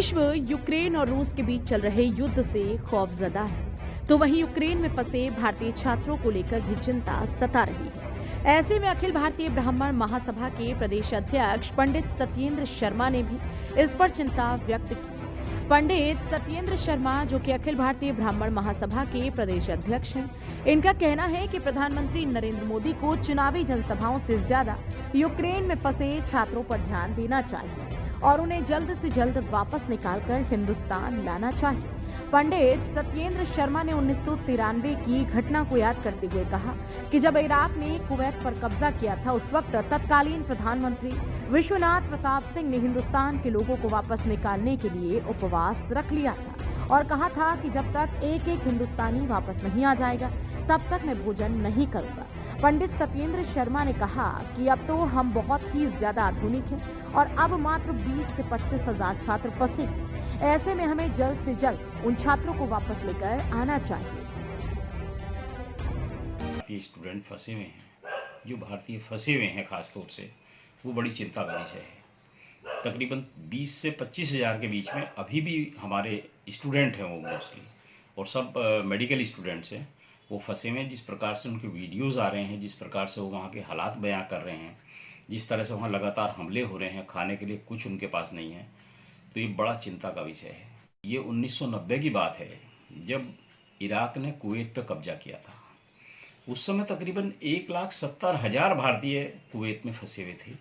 विश्व यूक्रेन और रूस के बीच चल रहे युद्ध से खौफजदा है, तो वहीं यूक्रेन में फंसे भारतीय छात्रों को लेकर भी चिंता सता रही है। ऐसे में अखिल भारतीय ब्राह्मण महासभा के प्रदेश अध्यक्ष पंडित सत्येंद्र शर्मा ने भी इस पर चिंता व्यक्त की। पंडित सत्येंद्र शर्मा, जो कि अखिल भारतीय ब्राह्मण महासभा के प्रदेश अध्यक्ष हैं, इनका कहना है कि प्रधानमंत्री नरेंद्र मोदी को चुनावी जनसभाओं से ज्यादा यूक्रेन में फंसे छात्रों पर ध्यान देना चाहिए और उन्हें जल्द से जल्द वापस निकालकर हिंदुस्तान लाना चाहिए। पंडित सत्येंद्र शर्मा ने 1993 की घटना को याद करते हुए कहा कि जब इराक ने कुवैत पर कब्जा किया था, उस वक्त तत्कालीन प्रधानमंत्री विश्वनाथ प्रताप सिंह ने हिंदुस्तान के लोगों को वापस निकालने के लिए उपवास रख लिया था और कहा था कि जब तक एक एक हिंदुस्तानी वापस नहीं आ जाएगा, तब तक मैं भोजन नहीं करूंगा। पंडित सत्येंद्र शर्मा ने कहा कि अब तो हम बहुत ही ज्यादा आधुनिक हैं और अब मात्र 20 से 25 हजार छात्र फंसे हैं। ऐसे में हमें जल्द से जल्द उन छात्रों को वापस लेकर आना चाहिए। भारतीय स्टूडेंट फंसे हुए हैं, जो भारतीय फंसे हुए हैं खास तौर से, वो बड़ी चिंता का विषय है। तकरीबन 20 से 25 हज़ार के बीच में अभी भी हमारे स्टूडेंट हैं, वो मोस्टली, और सब मेडिकल स्टूडेंट्स हैं। वो फंसे हुए हैं। जिस प्रकार से उनके वीडियोस आ रहे हैं, जिस प्रकार से वो वहाँ के हालात बयां कर रहे हैं, जिस तरह से वहाँ लगातार हमले हो रहे हैं, खाने के लिए कुछ उनके पास नहीं है, तो ये बड़ा चिंता का विषय है। ये 1990 की बात है, जब इराक ने कुवैत पर कब्जा किया था। उस समय तकरीबन 1,70,000 भारतीय कुवैत में फंसे हुए थे।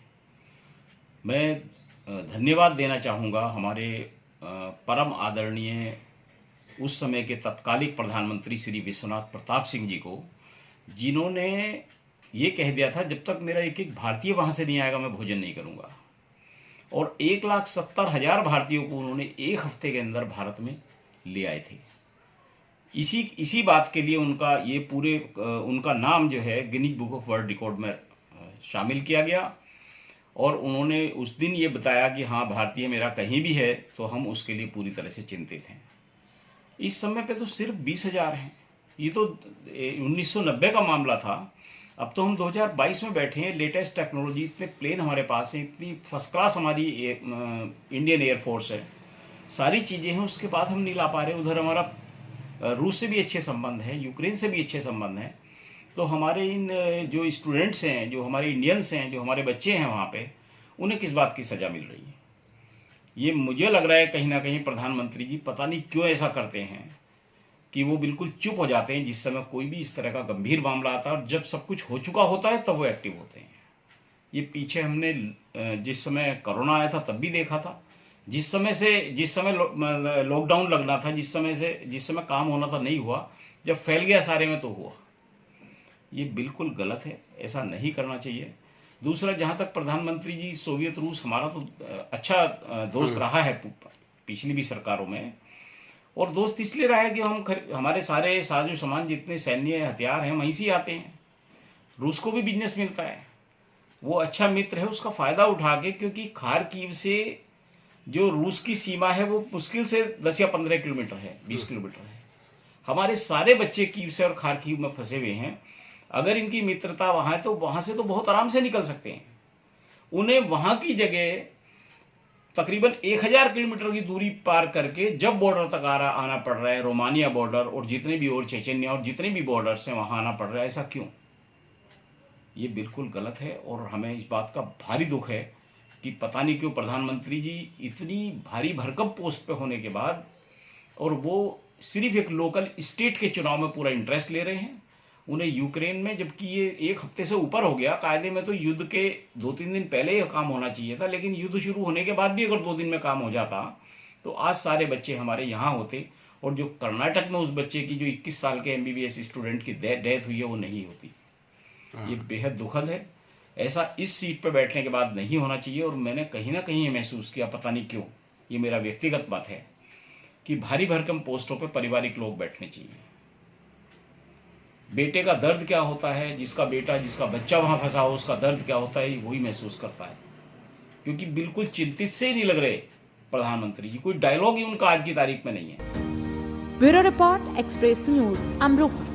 मैं धन्यवाद देना चाहूँगा हमारे परम आदरणीय उस समय के तत्कालिक प्रधानमंत्री श्री विश्वनाथ प्रताप सिंह जी को, जिन्होंने ये कह दिया था जब तक मेरा एक एक भारतीय वहाँ से नहीं आएगा मैं भोजन नहीं करूँगा। और 1,70,000 भारतीयों को उन्होंने एक हफ्ते के अंदर भारत में ले आए थे। इसी बात के लिए उनका नाम जो है Guinness book of world record में शामिल किया गया। और उन्होंने उस दिन ये बताया कि हाँ, भारतीय मेरा कहीं भी है तो हम उसके लिए पूरी तरह से चिंतित हैं। इस समय पे तो सिर्फ 20,000 हैं। ये तो 1990 का मामला था। अब तो हम 2022 में बैठे हैं। लेटेस्ट टेक्नोलॉजी, इतने प्लेन हमारे पास है, इतनी फर्स्ट क्लास हमारी इंडियन एयरफोर्स है, सारी चीज़ें हैं, उसके बाद हम नहीं ला पा रहे। उधर हमारा रूस से भी अच्छे संबंध हैं, यूक्रेन से भी अच्छे संबंध हैं। तो हमारे इन जो स्टूडेंट्स हैं, जो हमारे इंडियंस हैं, जो हमारे बच्चे हैं वहाँ पे, उन्हें किस बात की सज़ा मिल रही है? ये मुझे लग रहा है कहीं ना कहीं प्रधानमंत्री जी पता नहीं क्यों ऐसा करते हैं कि वो बिल्कुल चुप हो जाते हैं जिस समय कोई भी इस तरह का गंभीर मामला आता है, और जब सब कुछ हो चुका होता है तब वो एक्टिव होते हैं। ये पीछे हमने जिस समय कोरोना आया था तब भी देखा था। जिस समय लॉकडाउन लगना था, जिस समय काम होना था नहीं हुआ, जब फैल गया सारे में तो हुआ। ये बिल्कुल गलत है, ऐसा नहीं करना चाहिए। दूसरा, जहाँ तक प्रधानमंत्री जी, सोवियत रूस हमारा तो अच्छा दोस्त रहा है पिछली भी सरकारों में, और दोस्त इसलिए रहा है कि हमारे सारे साजो सामान जितने सैन्य हथियार हैं वहीं से आते हैं। रूस को भी बिजनेस मिलता है, वो अच्छा मित्र है, उसका फ़ायदा उठा के, क्योंकि खार्किव से जो रूस की सीमा है वो मुश्किल से 10 या 15 किलोमीटर है, 20 किलोमीटर है। हमारे सारे बच्चे कीव से और खार्किव में फंसे हुए हैं। अगर इनकी मित्रता वहाँ है तो वहाँ से तो बहुत आराम से निकल सकते हैं। उन्हें वहाँ की जगह तकरीबन 1000 किलोमीटर की दूरी पार करके जब बॉर्डर तक आना पड़ रहा है, रोमानिया बॉर्डर और जितने भी और चेचन्या और जितने भी बॉर्डर्स हैं वहाँ आना पड़ रहा है, ऐसा क्यों? ये बिल्कुल गलत है और हमें इस बात का भारी दुख है कि पता नहीं क्यों प्रधानमंत्री जी इतनी भारी भरकम पोस्ट पे होने के बाद, और वो सिर्फ एक लोकल स्टेट के चुनाव में पूरा इंटरेस्ट ले रहे हैं। उन्हें यूक्रेन में, जबकि ये एक हफ्ते से ऊपर हो गया, कायदे में तो युद्ध के 2-3 दिन पहले ही काम होना चाहिए था, लेकिन युद्ध शुरू होने के बाद भी अगर 2 दिन में काम हो जाता तो आज सारे बच्चे हमारे यहाँ होते, और जो कर्नाटक में उस बच्चे की जो 21 साल के MBBS स्टूडेंट की डेथ हुई है वो नहीं होती। ये बेहद दुखद है। ऐसा इस सीट पर बैठने के बाद नहीं होना चाहिए। और मैंने कहीं ना कहीं ये महसूस किया, पता नहीं क्यों, ये मेरा व्यक्तिगत बात है, कि भारी भरकम पोस्टों पर पारिवारिक लोग बैठने चाहिए। बेटे का दर्द क्या होता है, जिसका बच्चा वहाँ फंसा हो उसका दर्द क्या होता है, वही महसूस करता है। क्योंकि बिल्कुल चिंतित से ही नहीं लग रहे प्रधानमंत्री जी, कोई डायलॉग ही उनका आज की तारीख में नहीं है। Bureau report, express news, Amroha.